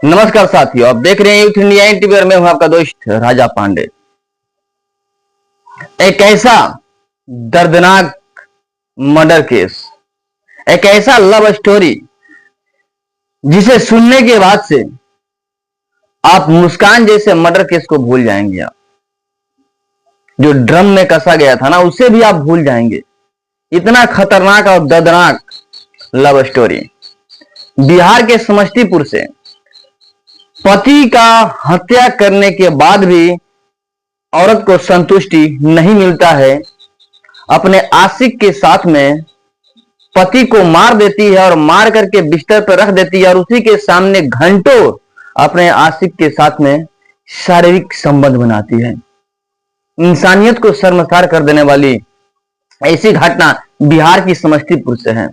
नमस्कार साथियों, आप देख रहे हैं यूथ इंडिया टीवी और मैं हूं आपका दोस्त राजा पांडे। एक ऐसा दर्दनाक मर्डर केस, एक ऐसा लव स्टोरी जिसे सुनने के बाद से आप मुस्कान जैसे मर्डर केस को भूल जाएंगे। आप जो ड्रम में कसा गया था ना, उसे भी आप भूल जाएंगे। इतना खतरनाक और दर्दनाक लव स्टोरी। बिहार के समस्तीपुर से पति का हत्या करने के बाद भी औरत को संतुष्टि नहीं मिलता है। अपने आशिक के साथ में पति को मार देती है और मार करके बिस्तर पर रख देती है और उसी के सामने घंटों अपने आशिक के साथ में शारीरिक संबंध बनाती है। इंसानियत को शर्मसार कर देने वाली ऐसी घटना बिहार की समस्तीपुर से है।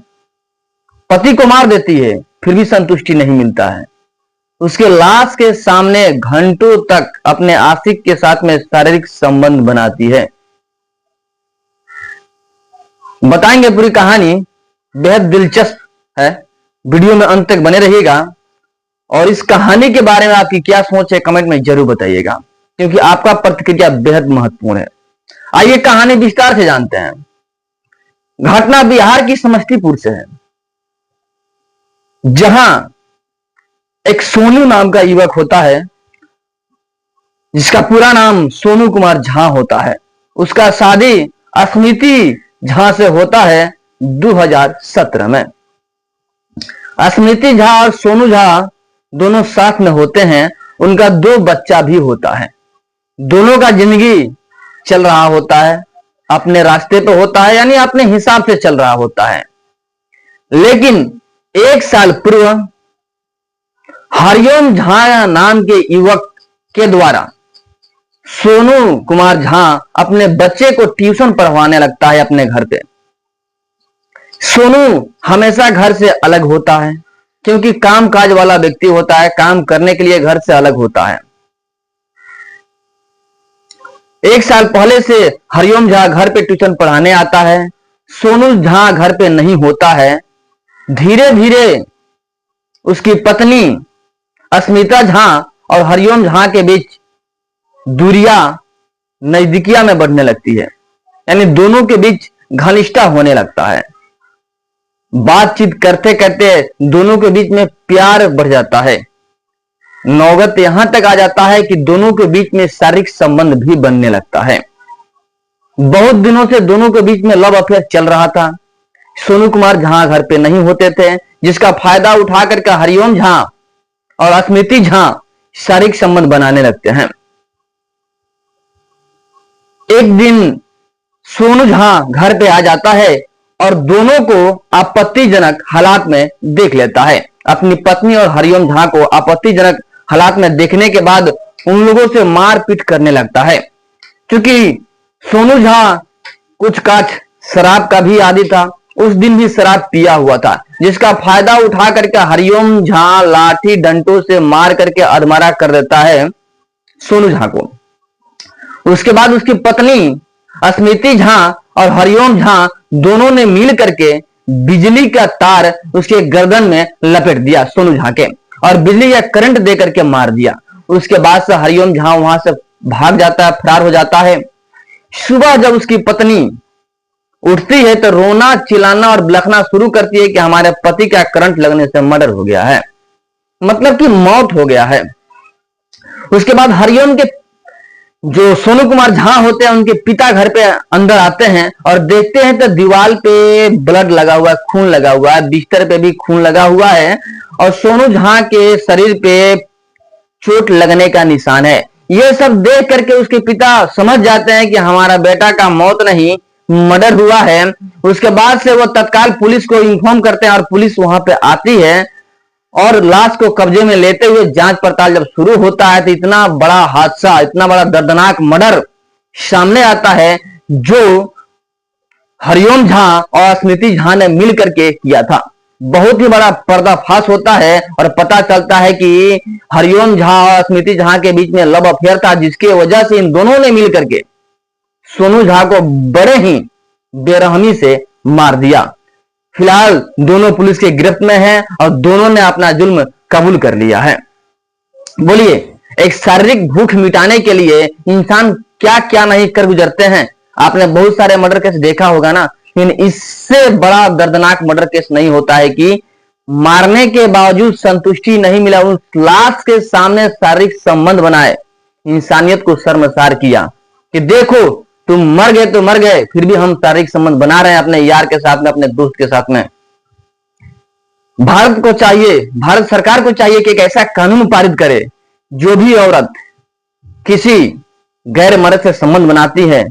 पति को मार देती है, फिर भी संतुष्टि नहीं मिलता है। उसके लाश के सामने घंटों तक अपने आशिक के साथ में शारीरिक संबंध बनाती है। बताएंगे पूरी कहानी, बेहद दिलचस्प है। वीडियो में अंत तक बने रहिएगा और इस कहानी के बारे में आपकी क्या सोच है कमेंट में जरूर बताइएगा, क्योंकि आपका प्रतिक्रिया बेहद महत्वपूर्ण है। आइए कहानी विस्तार से जानते हैं। घटना बिहार की समस्तीपुर से है, जहां एक सोनू नाम का युवक होता है, जिसका पूरा नाम सोनू कुमार झा होता है। उसका शादी स्मृति झा से होता है 2017 में। स्मृति झा और सोनू झा दोनों साथ में होते हैं। उनका 2 बच्चा भी होता है। दोनों का जिंदगी चल रहा होता है, अपने रास्ते पे होता है, यानी अपने हिसाब से चल रहा होता है। लेकिन 1 साल पूर्व हरिओम झा नाम के युवक के द्वारा सोनू कुमार झा अपने बच्चे को ट्यूशन पढ़वाने लगता है अपने घर पे। सोनू हमेशा घर से अलग होता है, क्योंकि कामकाज वाला व्यक्ति होता है, काम करने के लिए घर से अलग होता है। 1 साल पहले से हरिओम झा घर पे ट्यूशन पढ़ाने आता है। सोनू झा घर पे नहीं होता है। धीरे धीरे उसकी पत्नी स्मिता झा और हरिओम झा के बीच दूरियां नजदीकियां में बढ़ने लगती है, यानी दोनों के बीच घनिष्ठता होने लगता है। बातचीत करते करते दोनों के बीच में प्यार बढ़ जाता है। नौबत यहां तक आ जाता है कि दोनों के बीच में शारीरिक संबंध भी बनने लगता है। बहुत दिनों से दोनों के बीच में लव अफेयर चल रहा था। सोनू कुमार झा घर पे नहीं होते थे, जिसका फायदा उठा करके हरिओम झा और स्मृति झा शारीरिक संबंध बनाने लगते हैं। एक दिन सोनू झा घर पे आ जाता है और दोनों को आपत्तिजनक हालात में देख लेता है। अपनी पत्नी और हरिओम झा को आपत्तिजनक हालात में देखने के बाद उन लोगों से मारपीट करने लगता है। क्योंकि सोनू झा कुछ काच शराब का भी आदी था, उस दिन भी शराब पिया हुआ था, जिसका फायदा उठा करके हरिओम झा लाठी डंटों से मार करके अधमरा कर देता है सोनू झा को। उसके बाद उसकी पत्नी स्मृति झा और हरिओम झा दोनों ने मिल करके बिजली का तार उसके गर्दन में लपेट दिया सोनू झा के, और बिजली का करंट दे करके मार दिया। उसके बाद से हरिओम झा वहां से भाग जाता है, फरार हो जाता है। सुबह जब उसकी पत्नी उठती है तो रोना चिल्लाना और बिलखना शुरू करती है कि हमारे पति का करंट लगने से मर्डर हो गया है, मतलब कि मौत हो गया है। उसके बाद हरिओम के जो सोनू कुमार झा होते हैं, उनके पिता घर पे अंदर आते हैं और देखते हैं तो दीवार पे ब्लड लगा हुआ है, खून लगा हुआ है, बिस्तर पे भी खून लगा हुआ है और सोनू झा के शरीर पे चोट लगने का निशान है। ये सब देख करके उसके पिता समझ जाते हैं कि हमारा बेटा का मौत नहीं, मर्डर हुआ है। उसके बाद से वो तत्काल पुलिस को इन्फॉर्म करते हैं और पुलिस वहां पे आती है और लाश को कब्जे में लेते हुए जांच पड़ताल जब शुरू होता है तो इतना बड़ा हादसा, इतना बड़ा दर्दनाक मर्डर सामने आता है, जो हरिओम झा और स्मृति झा ने मिल करके किया था। बहुत ही बड़ा पर्दाफाश होता है और पता चलता है कि हरिओम झा और स्मृति झा के बीच में लव अफेयर था, जिसकी वजह से इन दोनों ने मिल करके सोनू झा को बड़े ही बेरहमी से मार दिया। फिलहाल दोनों पुलिस के गिरफ्त में हैं और दोनों ने अपना जुल्म कबूल कर लिया है। बोलिए, एक शारीरिक भूख मिटाने के लिए इंसान क्या क्या नहीं कर गुजरते हैं। आपने बहुत सारे मर्डर केस देखा होगा ना, लेकिन इससे बड़ा दर्दनाक मर्डर केस नहीं होता है कि मारने के बावजूद संतुष्टि नहीं मिला, उस लाश के सामने शारीरिक संबंध बनाए, इंसानियत को शर्मसार किया कि देखो तुम मर गए तो मर गए, फिर भी हम शारीरिक संबंध बना रहे हैं अपने यार के साथ में, अपने दोस्त के साथ में। भारत को चाहिए, भारत सरकार को चाहिए कि एक ऐसा कानून पारित करे, जो भी औरत किसी गैर मर्द से संबंध बनाती है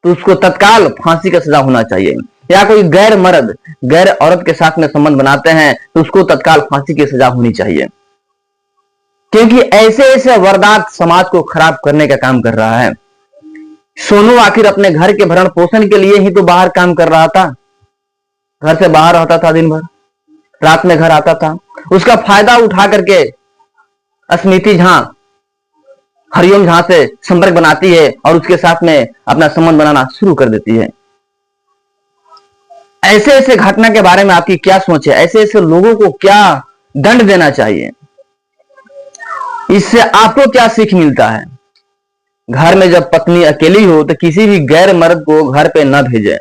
तो उसको तत्काल फांसी का सजा होना चाहिए, या कोई गैर मर्द गैर औरत के साथ में संबंध बनाते हैं तो उसको तत्काल फांसी की सजा होनी चाहिए। क्योंकि ऐसे ऐसे वारदात समाज को खराब करने का काम कर रहा है। सोनू आखिर अपने घर के भरण पोषण के लिए ही तो बाहर काम कर रहा था, घर से बाहर रहता था, दिन भर रात में घर आता था। उसका फायदा उठा करके स्मृति झा हरिओम झा से संपर्क बनाती है और उसके साथ में अपना संबंध बनाना शुरू कर देती है। ऐसे ऐसे घटना के बारे में आपकी क्या सोच है? ऐसे ऐसे लोगों को क्या दंड देना चाहिए? इससे आपको क्या सीख मिलता है? घर में जब पत्नी अकेली हो तो किसी भी गैर मर्द को घर पे न भेजे,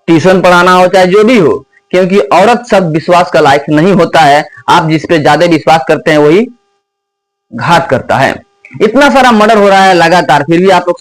ट्यूशन पढ़ाना हो चाहे जो भी हो, क्योंकि औरत सब विश्वास का लायक नहीं होता है। आप जिस पे ज्यादा विश्वास करते हैं वही घात करता है। इतना सारा मर्डर हो रहा है लगातार, फिर भी आप लोग